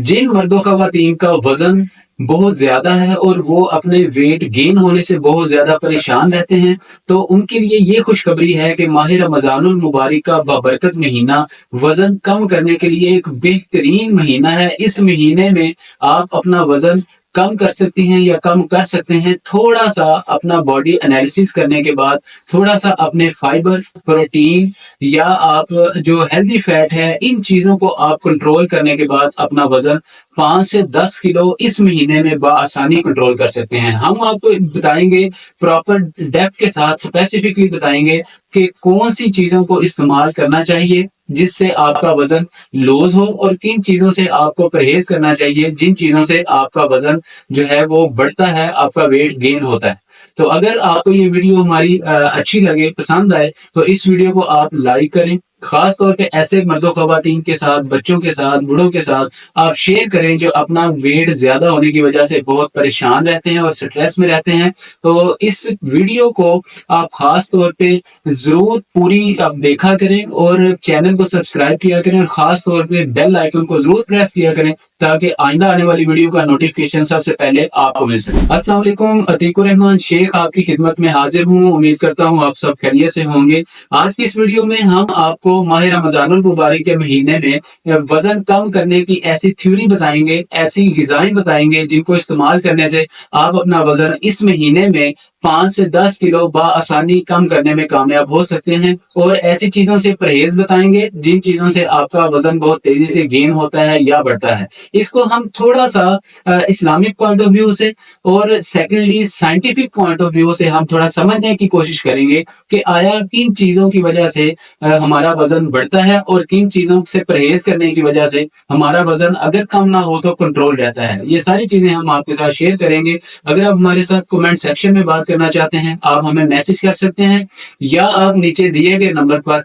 जिन मर्दों ख़वातीन का वज़न बहुत ज़्यादा है और वो अपने वेट गेन होने से बहुत ज़्यादा परेशान रहते हैं, तो उनके लिए ये खुशखबरी है कि माह रमज़ानुल मुबारक का बाबरकत महीना वज़न कम करने के लिए एक बेहतरीन महीना है। इस महीने में आप अपना वज़न कम कर सकती हैं या कम कर सकते हैं। थोड़ा-सा अपना बॉडी एनालिसिस करने के बाद, थोड़ा-सा अपने फाइबर, प्रोटीन या आप जो हेल्दी फैट है, इन चीज़ों को आप कंट्रोल करने के बाद अपना वज़न 5 से 10 किलो इस महीने में बआसानी कंट्रोल कर सकते हैं। हम आपको बताएँगे, प्रॉपर डेप्थ के साथ स्पेसिफिकली बताएँगे कि कौन-सी चीज़ों को इस्तेमाल करना चाहिए, जिससे आपका वज़न लूज़ हो और किन चीज़ों से आपको परहेज़ करना चाहिए, जिन चीज़ों से आपका वज़न जो है वो बढ़ता है, आपका वेट गेन होता है। तो अगर आपको ये वीडियो हमारी अच्छी लगे, पसंद आए, तो इस वीडियो को आप लाइक करें। ख़ास तौर पे ऐसे मर्दों-ख़वातीन के साथ, बच्चों के साथ, बूढ़ों के साथ आप शेयर करें जो अपना वेट ज़्यादा होने की वज़ह से बहुत परेशान रहते हैं और स्ट्रेस में रहते हैं। तो इस वीडियो को आप ख़ास तौर पे ज़रूर पूरी आप देखा करें और चैनल को सब्सक्राइब किया करें और ख़ास तौर पे बेल आइकन को ज़रूर प्रेस किया करें, ताकि आइंदा आने वाली वीडियो का नोटिफ़िकेशन सबसे पहले आपको मिल सके। अस्सलाम वालेकुम, अतीकुर रहमान शेख आपकी खिदमत में हाज़िर हूँ। उम्मीद करता हूँ आप सब खैरियत से होंगे। आज की इस वीडियो में हम आपको माह रमज़ानुल मुबारक के महीने में वज़न कम करने की ऐसी थ्योरी बताएँगे, ऐसी ग़िज़ाएँ बताएँगे जिनको इस्तेमाल करने से आप अपना वज़न इस महीने में 5 से 10 किलो बआसानी कम करने में कामयाब हो सकते हैं। और ऐसी चीज़ों से परहेज़ बताएँगे जिन चीज़ों से आपका वज़न बहुत तेज़ी से गेन होता है या बढ़ता है। इसको हम थोड़ा-सा इस्लामिक पॉइंट ऑफ व्यू से और secondly scientific point of view से हम थोड़ा समझने की कोशिश करेंगे कि आया किन चीज़ों की वज़ह से हमारा वज़न बढ़ता है और किन चीज़ों से परहेज़ करने की वज़ह से हमारा वज़न अगर कम ना हो तो कंट्रोल रहता है। ये सारी चीज़ें हम आपके साथ शेयर करेंगे। अगर आप हमारे साथ कमेंट सेक्शन में बात करना चाहते हैं, आप हमें मैसेज कर सकते हैं या आप नीचे दिए गए नंबर पर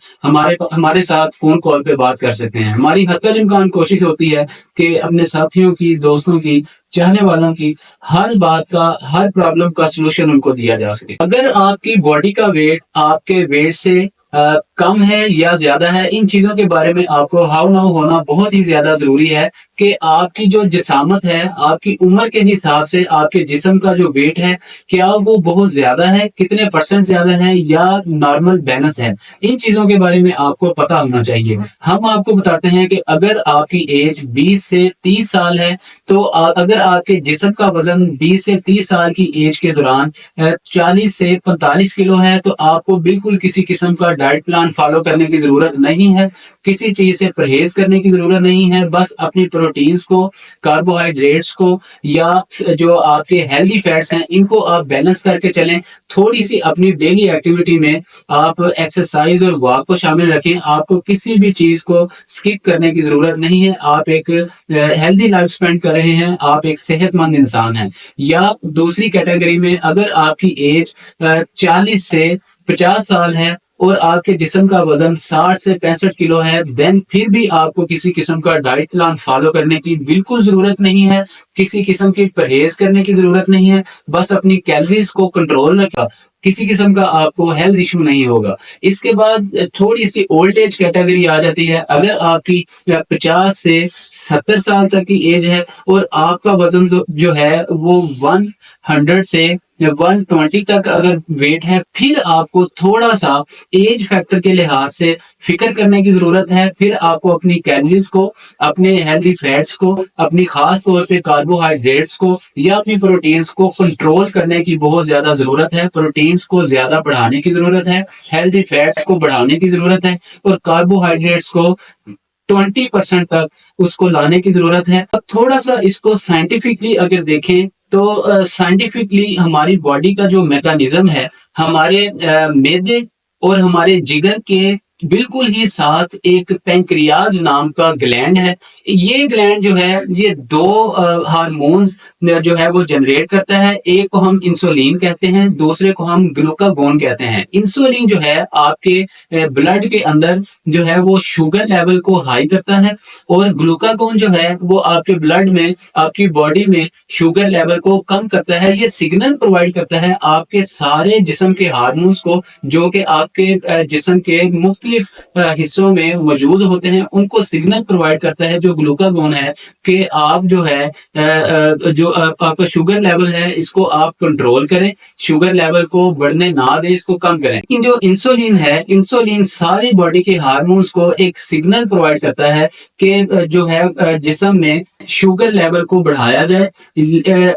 हमारे साथ फ़ोन कॉल पे बात कर सकते हैं। हमारी हत्तल इम्कान कोशिश होती है कि अपने साथियों की, दोस्तों की, चाहने वालों की हर बात का, हर प्रॉब्लम का सॉल्यूशन उनको दिया जा सके। अगर आपकी बॉडी का वेट आपके वेट से कम है या ज़्यादा है, इन चीज़ों के बारे में आपको हाउ नाउ होना बहुत ही ज़्यादा ज़रूरी है कि आपकी जो जिसामत है, आपकी उम्र के हिसाब से आपके जिस्म का जो वेट है, क्या वो बहुत ज़्यादा है, कितने परसेंट ज़्यादा है या नॉर्मल बैलेंस है। इन चीज़ों के बारे में आपको पता होना चाहिए। हम आपको बताते हैं कि अगर आपकी एज 20 से 30 साल है, तो अगर आपके जिस्म का वज़न 20 से 30 साल की एज के दौरान 40 से 45 किलो है, तो आपको बिल्कुल किसी किस्म का डाइट प्लान फॉलो करने की ज़रूरत नहीं है, किसी चीज़ से परहेज़ करने की ज़रूरत नहीं है। बस अपनी प्रोटीन्स को, कार्बोहाइड्रेट्स को या जो आपके हेल्दी फैट्स हैं, इनको आप बैलेंस करके चलें। थोड़ी-सी अपनी डेली एक्टिविटी में आप एक्सरसाइज़ और वॉक को शामिल रखें। आपको किसी भी चीज़ को स्किप करने की ज़रूरत नहीं है। आप एक हेल्दी लाइफ स्पेंड कर रहे हैं, आप एक सेहतमंद इंसान हैं। या दूसरी कैटेगरी में अगर आपकी एज 40 से 50 साल है और आपके जिस्म का वज़न 60 से 65 किलो है, देन फिर भी आपको किसी किस्म का डाइट प्लान फॉलो करने की बिल्कुल ज़रूरत नहीं है, किसी किस्म की परहेज़ करने की ज़रूरत नहीं है। बस अपनी कैलोरीज़ को कंट्रोल रखा, किसी किस्म का आपको हेल्थ इश्यू नहीं होगा। इसके बाद थोड़ी-सी ओल्ड एज कैटेगरी आ जाती है। अगर आपकी 50 से 70 साल तक की एज है और आपका वज़न जो है वो 100 से 120 तक अगर वेट है, फिर आपको थोड़ा-सा एज फैक्टर के लिहाज से फ़िक्र करने की ज़रूरत है। फिर आपको अपनी कैलोरीज़ को, अपने हेल्दी फैट्स को, अपनी ख़ास तौर पे कार्बोहाइड्रेट्स को या अपनी प्रोटीन्स को कंट्रोल करने की बहुत ज़्यादा ज़रूरत है। प्रोटीन्स को ज़्यादा बढ़ाने की ज़रूरत है, हेल्दी फैट्स को बढ़ाने की ज़रूरत है और कार्बोहाइड्रेट्स को 20% तक उसको लाने की ज़रूरत है। अब थोड़ा-सा इसको साइंटिफिकली अगर देखें, तो साइंटिफिकली हमारी बॉडी का जो मैकेनिज़्म है, हमारे मैदे और हमारे जिगर के बिल्कुल ही साथ एक पैंक्रियाज़ नाम का ग्लैंड है। ये ग्लैंड जो है, ये 2 हार्मोन्स जो है वो जनरेट करता है। एक को हम इंसुलिन कहते हैं, दूसरे को हम ग्लूकागोन कहते हैं। इंसुलिन जो है आपके ब्लड के अंदर जो है वो शुगर लेवल को हाई करता है और ग्लूकागोन जो है वो आपके ब्लड में, आपकी बॉडी में शुगर लेवल को कम करता है। ये सिग्नल प्रोवाइड करता है आपके सारे जिस्म के हार्मोन्स को, जो कि आपके जिस्म के मुख्तलिफ मुख्तलिफ हिस्सों में मौजूद होते हैं, उनको सिग्नल प्रोवाइड करता है जो ग्लूकागोन है कि आप जो है आपका शुगर लेवल है इसको आप कंट्रोल करें, शुगर लेवल को बढ़ने ना दें, इसको कम करें। लेकिन जो इंसुलिन है, इंसुलिन सारी बॉडी के हार्मोन्स को एक सिग्नल प्रोवाइड करता है कि जो है जिस्म में शुगर लेवल को बढ़ाया जाए।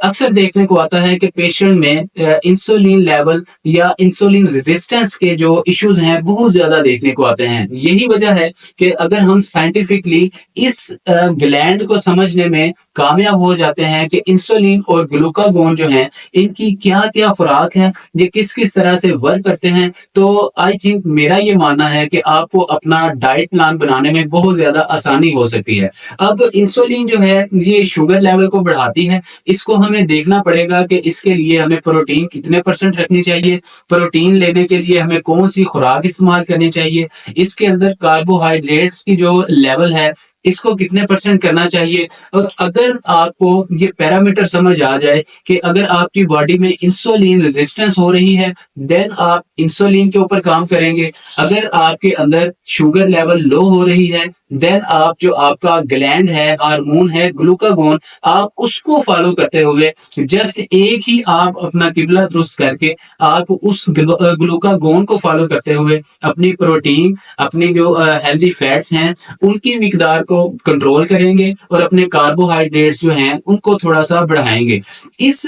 अक्सर देखने को आता है कि पेशेंट में इंसुलिन लेवल या इंसुलिन रेजिस्टेंस के जो इश्यूज हैं बहुत ज्यादा देखने को आते हैं। यही वजह है कि अगर हम साइंटिफिकली इस ग्लैंड को समझने में कामयाब हो जाते हैं कि इंसुलिन और ग्लूकागोन जो है इनकी क्या क्या खुराक है, ये किस किस तरह से वर्क करते हैं, तो आई थिंक मेरा ये मानना है कि आपको अपना डाइट प्लान बनाने में बहुत ज्यादा आसानी हो सकती है। अब इंसुलिन जो है ये शुगर लेवल को बढ़ाती है, इसको हमें देखना पड़ेगा कि इसके लिए हमें प्रोटीन कितने परसेंट रखनी चाहिए, प्रोटीन लेने के लिए हमें कौन सी खुराक इस्तेमाल करनी चाहिए, इसके अंदर कार्बोहाइड्रेट्स की जो लेवल है इसको कितने परसेंट करना चाहिए। और अगर आपको ये पैरामीटर समझ आ जाए कि अगर आपकी बॉडी में इंसुलिन रेजिस्टेंस हो रही है, देन आप इंसुलिन के ऊपर काम करेंगे। अगर आपके अंदर शुगर लेवल लो हो रही है, देन आप जो आपका ग्लैंड है, हार्मोन है ग्लूकागोन, आप उसको फॉलो करते हुए जस्ट एक ही आप अपना किबला दुरुस्त करके आप उस ग्लूकागोन को फॉलो करते हुए अपनी प्रोटीन, अपनी जो हेल्दी फैट्स हैं उनकी मिकदार को कंट्रोल करेंगे और अपने कार्बोहाइड्रेट्स जो हैं उनको थोड़ा सा बढ़ाएंगे। इस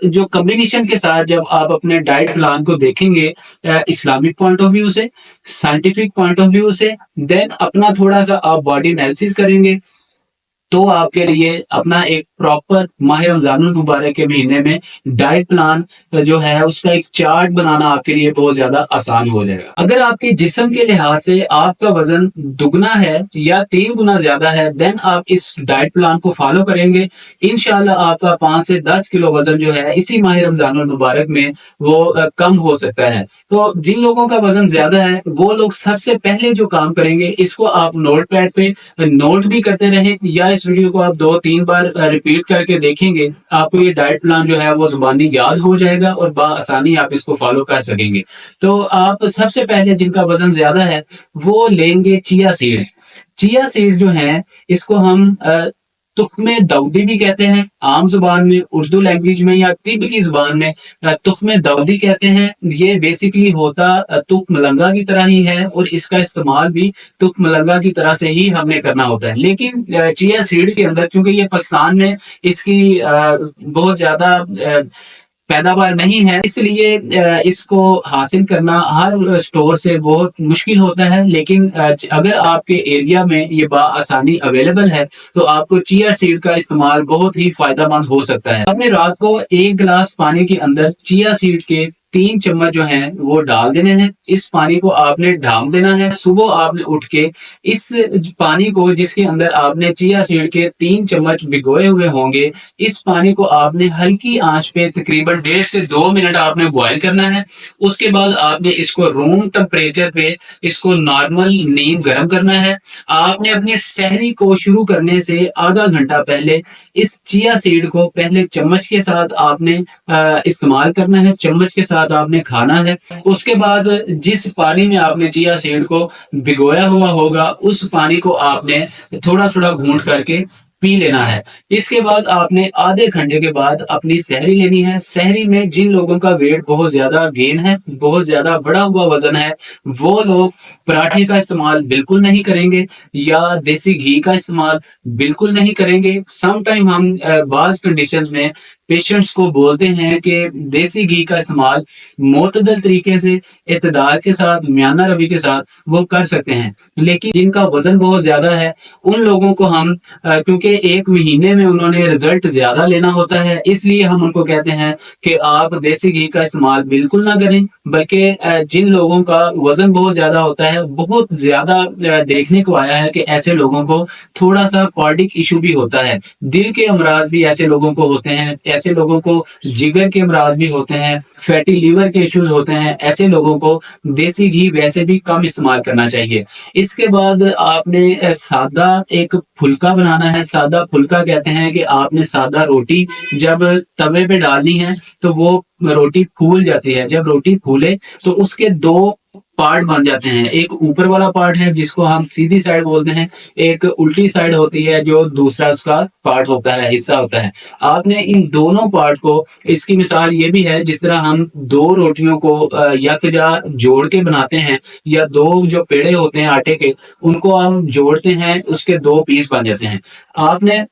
जो कॉम्बिनेशन के साथ जब आप अपने डाइट प्लान को देखेंगे इस्लामिक पॉइंट ऑफ व्यू से, साइंटिफिक पॉइंट ऑफ व्यू से, देन अपना थोड़ा सा आप बॉडी एनालिसिस करेंगे, तो आपके लिए अपना एक प्रॉपर माह रमजानुल मुबारक के महीने में डाइट प्लान जो है उसका एक चार्ट बनाना आपके लिए बहुत ज्यादा आसान हो जाएगा। अगर आपके जिस्म के लिहाज से आपका वजन दुगना है या 3 गुना ज्यादा है, देन आप इस डाइट प्लान को फॉलो करेंगे, इंशाल्लाह आपका 5 से 10 किलो वजन जो है इसी माह रमजानुल मुबारक में वो कम हो सकता है। तो जिन लोगों का वजन ज्यादा है वो लोग सबसे पहले जो काम करेंगे, इसको आप नोट पैड पे नोट भी करते रहें या इस वीडियो को आप 2-3 बार रिपीट करके देखेंगे, आपको ये डाइट प्लान जो है वो जुबानी याद हो जाएगा और बआसानी आप इसको फॉलो कर सकेंगे। तो आप सबसे पहले जिनका वजन ज्यादा है वो लेंगे चिया सीड। चिया सीड जो है इसको हम तुख्मे दाऊदी भी कहते हैं, आम जुबान में उर्दू लैंग्वेज में या तिब की जुबान में तुख्मे दाऊदी कहते हैं। ये बेसिकली होता तुख मलंगा की तरह ही है और इसका इस्तेमाल भी तुख मलंगा की तरह से ही हमने करना होता है। लेकिन चिया सीड के अंदर क्योंकि ये पाकिस्तान में इसकी बहुत ज्यादा पैदावार नहीं है, इसलिए इसको हासिल करना हर स्टोर से बहुत मुश्किल होता है। लेकिन अगर आपके एरिया में ये बआसानी अवेलेबल है तो आपको चिया सीड का इस्तेमाल बहुत ही फायदेमंद हो सकता है। आपने रात को 1 गिलास पानी के अंदर चिया सीड के 3 चम्मच जो हैं वो डाल देने हैं। इस पानी को आपने ढांप देना है। सुबह आपने उठ के इस पानी को, जिसके अंदर आपने चिया सीड के 3 चम्मच भिगोए हुए होंगे, इस पानी को आपने हल्की आंच पे तकरीबन 1.5 से 2 मिनट आपने बॉयल करना है। उसके बाद आपने इसको रूम टेम्परेचर पे इसको नॉर्मल नीम गर्म करना है। आपने अपनी सहरी को शुरू करने से आधा घंटा पहले इस चिया सीड को पहले चम्मच के साथ आपने इस्तेमाल करना है, चम्मच के साथ आपने खाना है। उसके बाद जिस पानी में आपने चिया सीड को भिगोया हुआ होगा उस पानी को आपने थोड़ा थोड़ा घूंट करके पी लेना है। इसके बाद आपने आधे घंटे के बाद अपनी सहरी लेनी है। सहरी में जिन लोगों का वेट बहुत ज्यादा गेन है, बहुत ज्यादा बढ़ा हुआ वजन है, वो लोग पराठे का इस्तेमाल बिल्कुल नहीं करेंगे या देसी घी का इस्तेमाल बिल्कुल नहीं करेंगे। सम टाइम हम बाज कंडीशंस में पेशेंट्स को बोलते हैं कि देसी घी का इस्तेमाल मोतदल तरीके से, इत्तेदाल के साथ, म्याना रवि के साथ वो कर सकते हैं। लेकिन जिनका वजन बहुत ज्यादा है उन लोगों को हम क्योंकि 1 महीने में उन्होंने रिजल्ट ज्यादा लेना होता है, इसलिए हम उनको कहते हैं कि आप देसी घी का इस्तेमाल बिल्कुल ना करें। बल्कि जिन लोगों का वजन बहुत ज्यादा होता है, बहुत ज्यादा देखने को आया है कि ऐसे लोगों को थोड़ा सा कार्डिक इशू भी होता है, दिल के अमराज भी ऐसे लोगों को होते हैं, ऐसे लोगों को जिगर के अमराज भी होते हैं, फैटी लीवर के इश्यूज होते हैं, ऐसे लोगों को देसी घी वैसे भी कम इस्तेमाल करना चाहिए। इसके बाद आपने सादा एक फुल्का बनाना है। सादा फुल्का कहते हैं कि आपने सादा रोटी जब तवे पे डालनी है तो वो रोटी फूल जाती है। जब रोटी फूले तो उसके 2 पार्ट बन जाते हैं। एक ऊपर वाला पार्ट है जिसको हम सीधी साइड बोलते हैं, एक उल्टी साइड होती है जो दूसरा उसका पार्ट होता है, हिस्सा होता है। आपने इन दोनों पार्ट को, इसकी मिसाल ये भी है जिस तरह हम 2 रोटियों को यकजा जोड़ के बनाते हैं, या 2 जो पेड़े होते हैं आटे के, उनको हम जोड़ते हैं, उसके 2 पीस बन जाते हैं। आपने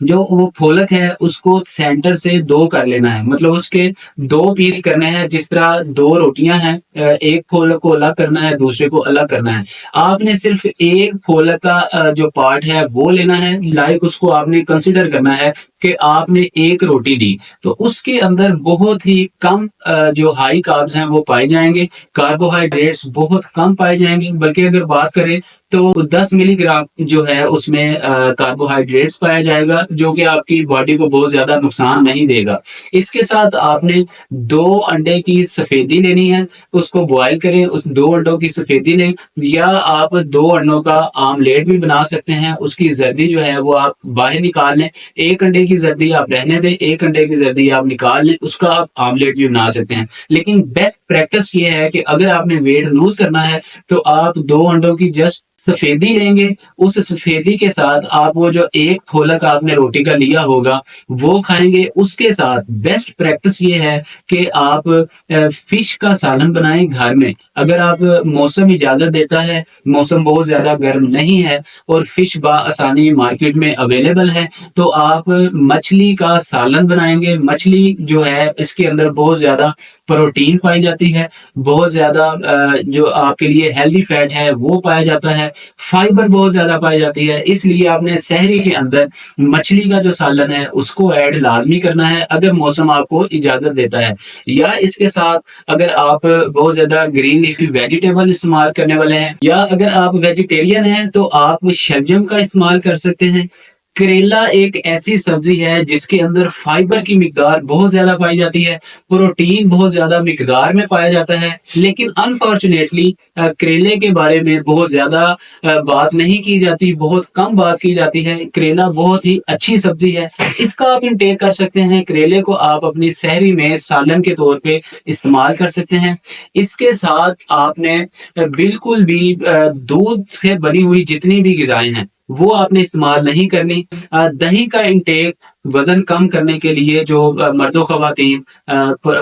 जो वो फोलक है उसको सेंटर से 2 कर लेना है, मतलब उसके 2 पीस करने हैं। जिस तरह 2 रोटियां हैं, एक फोलक को अलग करना है, दूसरे को अलग करना है। आपने सिर्फ एक फोलक का जो पार्ट है वो लेना है, लाइक उसको आपने कंसिडर करना है कि आपने एक रोटी दी, तो उसके अंदर बहुत ही कम जो हाई कार्ब्स हैं वो पाए जाएंगे, कार्बोहाइड्रेट्स बहुत कम पाए जाएंगे। बल्कि अगर बात करें तो 10 मिलीग्राम जो है उसमें कार्बोहाइड्रेट्स पाया जाएगा, जो कि आपकी बॉडी को बहुत ज्यादा नुकसान नहीं देगा। इसके साथ आपने 2 अंडे की सफेदी लेनी है, उसको बॉयल करें, उस 2 अंडों की सफेदी लें, या आप 2 अंडों का आमलेट भी बना सकते हैं। उसकी जर्दी जो है वो आप बाहर निकाल लें, 1 अंडे की जर्दी आप रहने दें, 1 अंडे की जर्दी आप निकाल लें, उसका आप आमलेट भी बना सकते हैं। लेकिन बेस्ट प्रैक्टिस ये है कि अगर आपने वेट लूज करना है तो आप 2 अंडों की जस्ट सफेदी लेंगे, उस सफेदी के साथ आप वो जो एक फोलक आपने रोटी का लिया होगा वो खाएंगे। उसके साथ बेस्ट प्रैक्टिस ये है कि आप फिश का सालन बनाएं घर में। अगर आप मौसम इजाजत देता है, मौसम बहुत ज्यादा गर्म नहीं है और फिश आसानी मार्केट में अवेलेबल है, तो आप मछली का सालन बनाएंगे। मछली जो है इसके अंदर बहुत ज्यादा प्रोटीन पाई जाती है, बहुत ज्यादा जो आपके लिए हेल्दी फैट है वो पाया जाता है, फाइबर बहुत ज्यादा पाई जाती है। इसलिए आपने सहरी के अंदर मछली का जो सालन है उसको ऐड लाजमी करना है, अगर मौसम आपको इजाजत देता है। या इसके साथ अगर आप बहुत ज्यादा ग्रीन लीफी वेजिटेबल इस्तेमाल करने वाले हैं, या अगर आप वेजिटेरियन हैं तो आप शलजम का इस्तेमाल कर सकते हैं। करेला एक ऐसी सब्जी है जिसके अंदर फाइबर की मिकदार बहुत ज्यादा पाई जाती है, प्रोटीन बहुत ज्यादा मिकदार में पाया जाता है। लेकिन अनफॉर्चुनेटली करेले के बारे में बहुत ज्यादा बात नहीं की जाती, बहुत कम बात की जाती है। करेला बहुत ही अच्छी सब्जी है, इसका आप इंटेक कर सकते हैं। करेले को आप अपनी सहरी में सालन के तौर पे इस्तेमाल कर सकते हैं। इसके साथ आपने बिल्कुल भी दूध से बनी हुई जितनी भी गिजाएं हैं वो आपने इस्तेमाल नहीं करनी। दही का इंटेक वजन कम करने के लिए जो मर्दो खवातीन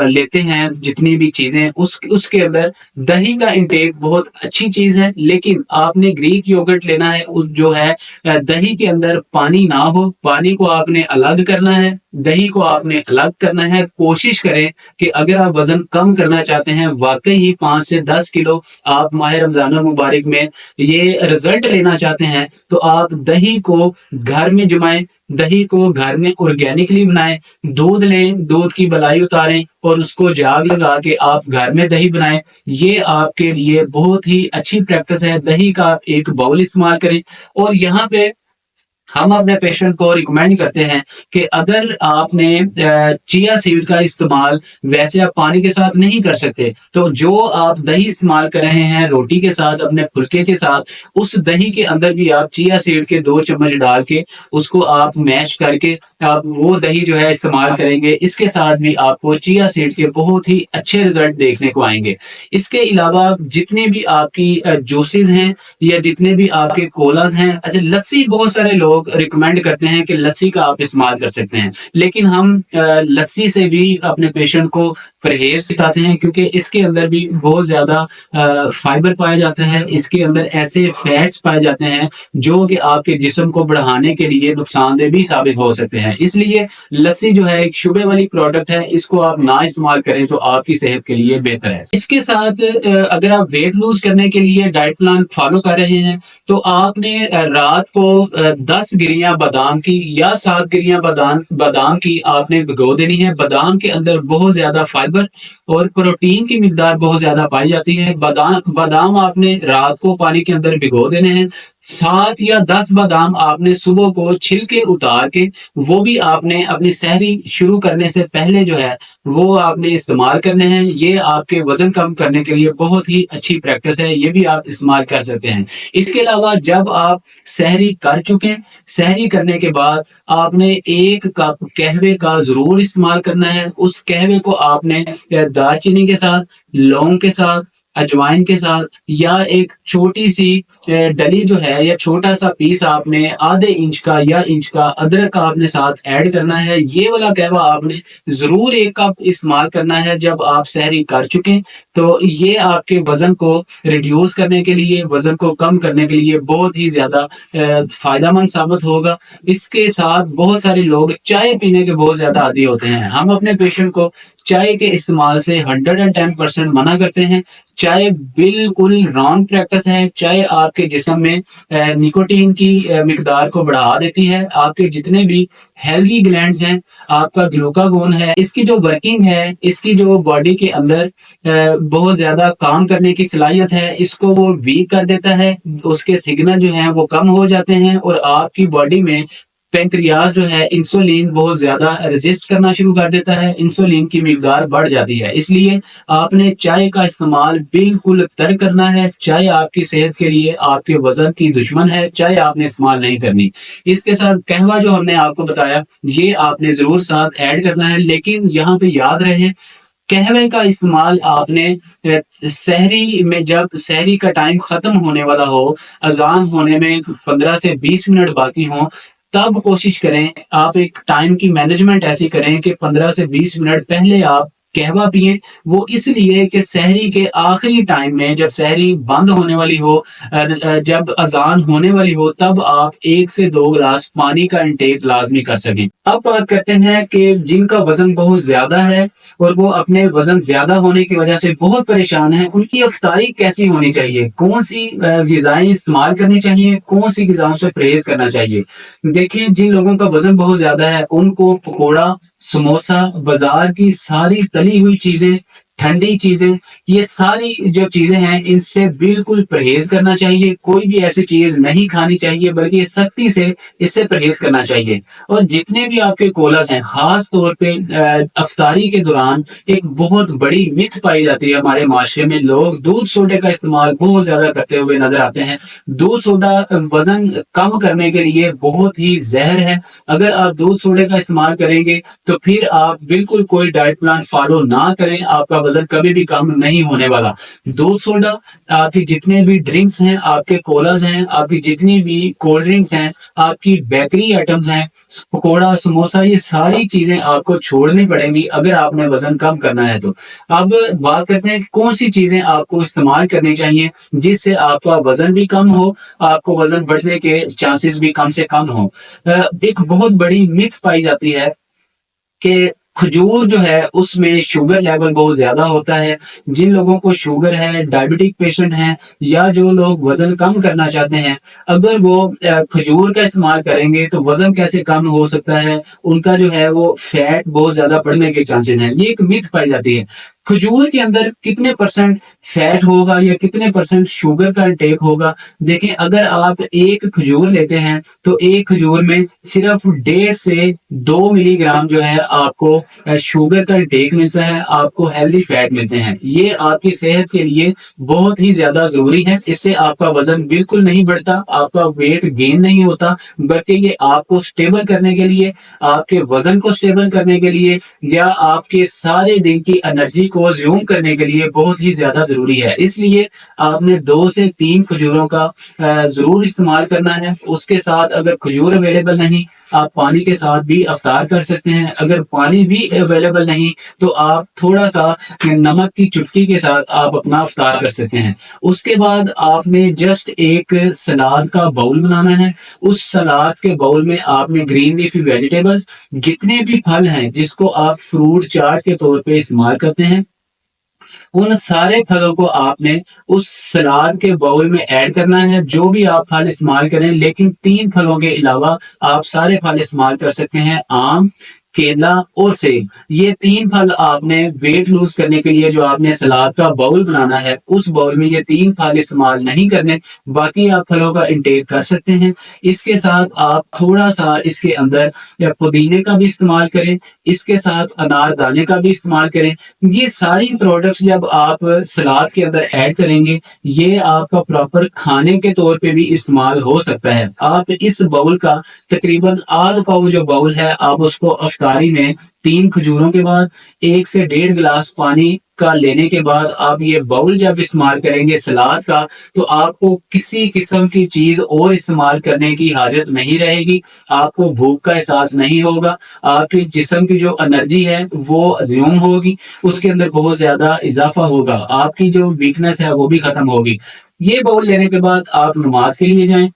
लेते हैं, जितनी भी चीजें उसके अंदर दही का इंटेक बहुत अच्छी चीज है। लेकिन आपने ग्रीक योगर्ट लेना है, उस जो है दही के अंदर पानी ना हो, पानी को आपने अलग करना है, दही को आपने अलग करना है। कोशिश करें कि अगर आप वजन कम करना चाहते हैं, वाकई ही 5 से 10 किलो आप माह रमजान मुबारक में ये रिजल्ट लेना चाहते हैं, तो आप दही को घर में जमाएं, दही को घर में ऑर्गेनिकली बनाएं। दूध लें, दूध की बलाई उतारें और उसको जाग लगा के आप घर में दही बनाएं। ये आपके लिए बहुत ही अच्छी प्रैक्टिस है। दही का आप एक बाउल इस्तेमाल करें। और यहाँ पे हम अपने पेशेंट को रिकमेंड करते हैं कि अगर आपने चिया सीड का इस्तेमाल वैसे आप पानी के साथ नहीं कर सकते, तो जो आप दही इस्तेमाल कर रहे हैं रोटी के साथ, अपने फुल्के के साथ, उस दही के अंदर भी आप चिया सीड के 2 चम्मच डाल के उसको आप मैश करके आप वो दही जो है इस्तेमाल करेंगे। इसके साथ भी आपको चिया सीड के बहुत ही अच्छे रिजल्ट देखने को आएंगे। इसके अलावा जितने भी आपकी जूसेस हैं या जितने भी आपके कोलाज हैं, अच्छा लस्सी बहुत सारे लोग रिकमेंड करते हैं कि लस्सी का आप इस्तेमाल कर सकते हैं, लेकिन हम लस्सी से भी अपने पेशेंट को परहेज दिखाते हैं, क्योंकि इसके अंदर भी बहुत ज्यादा फाइबर पाया जाता है। इसके अंदर ऐसे फैट्स पाए जाते हैं जो कि आपके जिस्म को बढ़ाने के लिए नुकसानदेह भी साबित हो सकते हैं। इसलिए लस्सी जो है एक शुबे वाली प्रोडक्ट है, इसको आप ना इस्तेमाल करें तो आपकी सेहत के लिए बेहतर है। इसके साथ अगर आप वेट लूज करने के लिए डाइट प्लान फॉलो कर रहे हैं, तो आपने रात को 10 गिरियां बादाम की या 7 गिरियां बादाम की आपने भिगो देनी है। बादाम के अंदर बहुत ज्यादा फाइबर और प्रोटीन की मिकदार बहुत ज्यादा पाई जाती है। बादाम आपने रात को पानी के अंदर भिगो देने हैं। 7 या 10 बादाम आपने सुबह को छिलके उतार के वो भी आपने अपनी सहरी शुरू करने से पहले जो है वो आपने इस्तेमाल करने हैं। ये आपके वजन कम करने के लिए बहुत ही अच्छी प्रैक्टिस है, ये भी आप इस्तेमाल कर सकते हैं। इसके अलावा जब आप सहरी कर चुके, सहरी करने के बाद आपने 1 कप कहवे का जरूर इस्तेमाल करना है। उस कहवे को आपने दालचीनी के साथ, लौंग के साथ अजवाइन के साथ, या एक छोटी-सी डली जो है या छोटा-सा पीस आपने आधे इंच का या इंच का अदरक का आपने साथ ऐड करना है। ये वाला कहवा आपने ज़रूर 1 कप इस्तेमाल करना है जब आप सहरी कर चुकें। तो ये आपके वज़न को रिड्यूस करने के लिए, वज़न को कम करने के लिए बहुत ही ज़्यादा फ़ायदेमंद साबित होगा। इसके साथ बहुत सारे लोग चाय पीने के बहुत ज़्यादा आदी होते हैं। हम अपने पेशेंट को चाय के इस्तेमाल से 110% मना करते हैं। चाय बिल्कुल रॉन्ग प्रैक्टिस है। चाय आपके जिस्म में निकोटीन की मिकदार को बढ़ा देती है। आपके जितने भी हेल्दी ग्लैंड्स हैं, आपका ग्लूकागोन है, इसकी जो वर्किंग है, इसकी जो बॉडी के अंदर बहुत ज़्यादा काम करने की सलाहियत है, इसको वो वीक कर देता है। उसके सिग्नल जो हैं वो कम हो जाते हैं और आपकी बॉडी में पैंक्रियाज़ जो है इंसुलिन बहुत ज़्यादा रेज़िस्ट करना शुरू कर देता है, इंसुलिन की मिकदार बढ़ जाती है। इसलिए आपने चाय का इस्तेमाल बिल्कुल तर्क करना है। चाय आपकी सेहत के लिए आपके वज़न की दुश्मन है, चाय आपने इस्तेमाल नहीं करनी। इसके साथ कहवा जो हमने आपको बताया, ये आपने ज़रूर साथ ऐड करना है, लेकिन यहाँ पे याद रहे कहवे का इस्तेमाल आपने सहरी में, जब सहरी का टाइम खत्म होने वाला हो, अजान होने में 15 से 20 मिनट बाकी हों, तब कोशिश करें आप एक टाइम की मैनेजमेंट ऐसी करें कि 15 से 20 मिनट पहले आप कहवा पिएं। वो इसलिए कि सहरी के आखिरी टाइम में, जब सहरी बंद होने वाली हो, जब अजान होने वाली हो, तब आप 1 से 2 गिलास पानी का इंटेक लाजमी कर सकें। अब बात करते हैं कि जिनका वजन बहुत ज्यादा है और वो अपने वजन ज्यादा होने की वजह से बहुत परेशान है, उनकी अफ्तारी कैसी होनी चाहिए, कौन सी ग़िज़ाएँ इस्तेमाल करनी चाहिए, कौन सी ग़िज़ाओं से परहेज़ करना चाहिए। देखिए, जिन लोगों का वजन बहुत ज्यादा है, उनको पकोड़ा, समोसा, बाजार की सारी तली हुई चीजें, ठंडी चीजें, ये सारी जो चीजें हैं, इनसे बिल्कुल परहेज करना चाहिए। कोई भी ऐसी चीज नहीं खानी चाहिए, बल्कि सख्ती से इससे परहेज करना चाहिए। और जितने भी आपके कॉलर्स हैं, खास तौर पे अफ्तारी के दौरान एक बहुत बड़ी मिथ पाई जाती है हमारे माशरे में। लोग दूध सोडे का इस्तेमाल बहुत ज्यादा करते हुए नजर आते हैं। दूध सोडा वजन कम करने के लिए बहुत ही जहर है। अगर आप दूध सोडे का इस्तेमाल करेंगे तो फिर आप बिल्कुल कोई डाइट प्लान फॉलो ना करें, आपका वजन कभी भी कम नहीं होने वाला। दूध सोडा, आपकी जितने भी ड्रिंक्स हैं, आपके कोलाज हैं, आपकी जितनी भी कोल्ड ड्रिंक्स हैं, आपकी बेकरी आइटम्स हैं, पकोड़ा, समोसा, ये सारी चीजें आपको छोड़नी पड़ेंगी अगर आपने वजन कम करना है तो। अब बात करते हैं कि कौन सी चीजें आपको इस्तेमाल करनी चाहिए जिससे आपका वजन भी कम हो, आपको वजन बढ़ने के चांसेस भी कम से कम हो। एक बहुत बड़ी मिथ पाई जाती है कि खजूर जो है उसमें शुगर लेवल बहुत ज़्यादा होता है। जिन लोगों को शुगर है, डायबिटिक पेशेंट हैं, या जो लोग वज़न कम करना चाहते हैं, अगर वो खजूर का इस्तेमाल करेंगे तो वज़न कैसे कम हो सकता है? उनका जो है वो फैट बहुत ज़्यादा बढ़ने के चांसेस हैं। ये एक मिथ पाई जाती है। खजूर के अंदर कितने परसेंट फैट होगा या कितने परसेंट शुगर का इंटेक होगा? देखें, अगर आप एक खजूर लेते हैं तो एक खजूर में सिर्फ 1.5 से 2 मिलीग्राम जो है आपको शुगर का इंटेक मिलता है, आपको हेल्दी फैट मिलते हैं। ये आपकी सेहत के लिए बहुत ही ज्यादा जरूरी है। इससे आपका वजन बिल्कुल नहीं बढ़ता, आपका वेट गेन नहीं होता, बल्कि ये आपको स्टेबल करने के लिए, आपके वजन को स्टेबल करने के लिए, या आपके सारे दिन की एनर्जी को ज़्यूम करने के लिए बहुत ही ज़्यादा ज़रूरी है। इसलिए आपने 2 से 3 खजूरों का ज़रूर इस्तेमाल करना है। उसके साथ अगर खजूर अवेलेबल नहीं, आप पानी के साथ भी इफ्तार कर सकते हैं। अगर पानी भी अवेलेबल नहीं, तो आप थोड़ा-सा नमक की चुटकी के साथ आप अपना इफ्तार कर सकते हैं। उसके बाद आपने जस्ट एक सलाद का बाउल बनाना है। उस सलाद के बाउल में आपने ग्रीन लीफी वेजिटेबल्स, जितने भी फल हैं जिसको आप फ्रूट चाट के तौर पे इस्तेमाल करते हैं, उन सारे फलों को आपने उस सलाद के बाउल में ऐड करना है। जो भी आप फल इस्तेमाल करें, लेकिन 3 फलों के अलावा आप सारे फल इस्तेमाल कर सकते हैं। आम, केला और सेब, ये 3 फल आपने वेट लूज करने के लिए, जो आपने सलाद का बाउल बनाना है, उस बाउल में ये 3 फल इस्तेमाल नहीं करने, बाकी आप फलों का इंटेक कर सकते हैं। इसके साथ आप थोड़ा-सा इसके अंदर या पुदीने का भी इस्तेमाल करें, इसके साथ अनारदाने का भी इस्तेमाल करें। ये सारी प्रोडक्ट्स जब आप सलाद के अंदर ऐड करेंगे, ये आपका प्रॉपर खाने के तौर पे भी इस्तेमाल हो सकता है। आप इस बाउल का तकरीबन आध पाव जो बाउल है, आप उसको अफ्तारी में 3 खजूरों के बाद 1 से 1.5 गिलास पानी का लेने के बाद आप ये बाउल जब इस्तेमाल करेंगे सलाद का, तो आपको किसी किस्म की चीज़ और इस्तेमाल करने की हाजत नहीं रहेगी। आपको भूख का एहसास नहीं होगा, आपके जिस्म की जो एनर्जी है वो अज़्यूम होगी, उसके अंदर बहुत ज़्यादा इज़ाफ़ा होगा, आपकी जो वीकनेस है वो भी खत्म होगी। ये बाउल लेने के बाद आप नमाज़ के लिए जाएँ।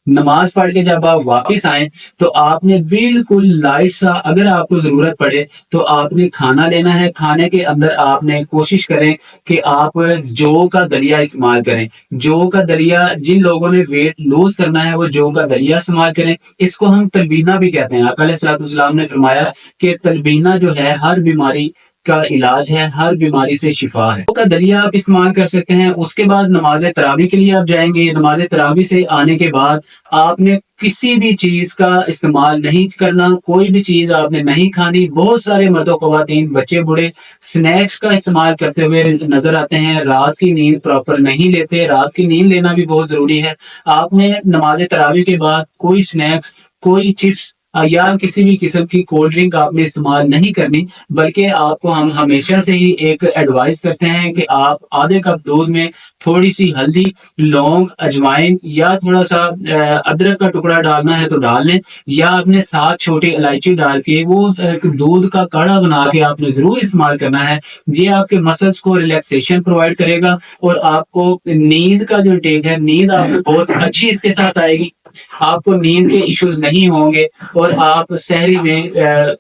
नमाज पढ़ के जब आप वापस आए तो आपने बिल्कुल लाइट सा, अगर आपको जरूरत पड़े तो आपने खाना लेना है। खाने के अंदर आपने कोशिश करें कि आप जौ का दलिया इस्तेमाल करें। जौ का दलिया, जिन लोगों ने वेट लूज करना है वो जौ का दलिया इस्तेमाल करें। इसको हम तलबीना भी कहते हैं। आका अलैहिस्सलाम ने फरमाया कि तलबीना जो है हर बीमारी का इलाज है, हर बीमारी से शिफा है। का दलिया आप इस्तेमाल कर सकते हैं। उसके बाद नमाज तरावी के लिए आप जाएंगे। नमाज तरावी से आने के बाद आपने किसी भी चीज का इस्तेमाल नहीं करना, कोई भी चीज आपने नहीं खानी। बहुत सारे मर्दो ख्वातीन, बच्चे बूढ़े स्नैक्स का इस्तेमाल करते हुए नजर आते हैं। रात की नींद प्रॉपर नहीं लेते। रात की नींद लेना भी बहुत जरूरी है। आपने नमाज तरावी के बाद कोई स्नैक्स, कोई चिप्स या किसी भी किस्म की कोल्ड ड्रिंक आपने इस्तेमाल नहीं करनी, बल्कि आपको हम हमेशा से ही एक एडवाइस करते हैं कि आप आधे कप दूध में थोड़ी सी हल्दी, लौंग, अजवाइन या थोड़ा सा अदरक का टुकड़ा डालना है तो डाल लें, या अपने साथ छोटी इलायची डाल के वो दूध का काढ़ा बना के आपने जरूर इस्तेमाल करना है। ये आपके मसल्स को रिलैक्सेशन प्रोवाइड करेगा और आपको नींद का जो टेक है, नींद आपको बहुत अच्छी इसके साथ आएगी। आपको नींद के इश्यूज नहीं होंगे और आप सहरी में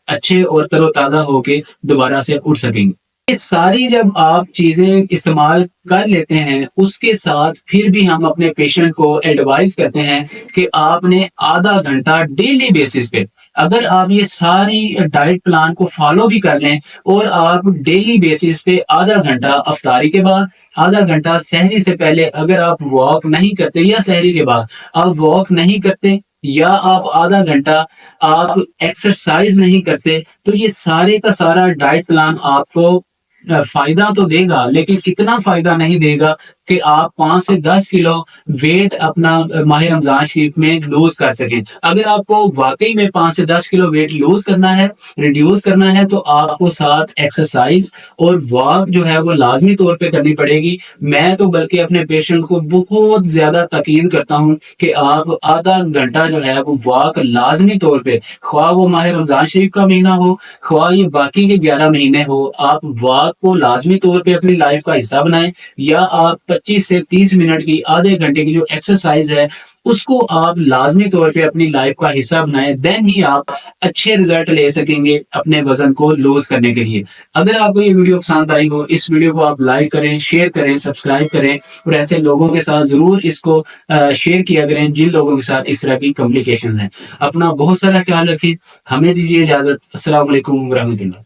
अच्छे और तरोताजा होके दोबारा से उठ सकेंगे। ये सारी जब आप चीजें इस्तेमाल कर लेते हैं, उसके साथ फिर भी हम अपने पेशेंट को एडवाइस करते हैं कि आपने आधा घंटा डेली बेसिस पे, अगर आप ये सारी डाइट प्लान को फॉलो भी कर लें और आप डेली बेसिस पे आधा घंटा अफ्तारी के बाद, आधा घंटा सहरी से पहले अगर आप वॉक नहीं करते, या सहरी के बाद आप वॉक नहीं करते, या आप आधा घंटा आप एक्सरसाइज नहीं करते, तो ये सारे का सारा डाइट प्लान आपको फायदा तो देगा, लेकिन इतना फायदा नहीं देगा कि आप 5 से 10 किलो वेट अपना माह रमजान शरीफ में लूज कर सकें। अगर आपको वाकई में 5 से 10 किलो वेट लूज करना है, रिड्यूस करना है, तो आपको साथ एक्सरसाइज और वॉक जो है वो लाजमी तौर पे करनी पड़ेगी। मैं तो बल्कि अपने पेशेंट को बहुत ज्यादा ताकीद करता हूँ कि आप आधा घंटा जो है वो वॉक लाजमी तौर पे, ख्वाह वो माह रमजान शरीफ का महीना हो, ख्वाह ये बाकी के 11 महीने हो, आप वॉक को लाजमी तौर पे अपनी लाइफ का हिस्सा बनाएं। या आप 25 से 30 मिनट की, आधे घंटे की जो एक्सरसाइज है उसको आप लाजमी तौर पे अपनी लाइफ का हिस्सा बनाएं। देन ही आप अच्छे रिजल्ट ले सकेंगे अपने वजन को लूज करने के लिए। अगर आपको ये वीडियो पसंद आई हो, इस वीडियो को आप लाइक करें, शेयर करें, सब्सक्राइब करें और ऐसे लोगों के साथ जरूर इसको शेयर किया करें जिन लोगों के साथ इस तरह की कॉम्प्लिकेशंस हैं। अपना बहुत सारा ख्याल रखें। हमें दीजिए इजाजत। अस्सलाम वालेकुम रहमतुल्लाह।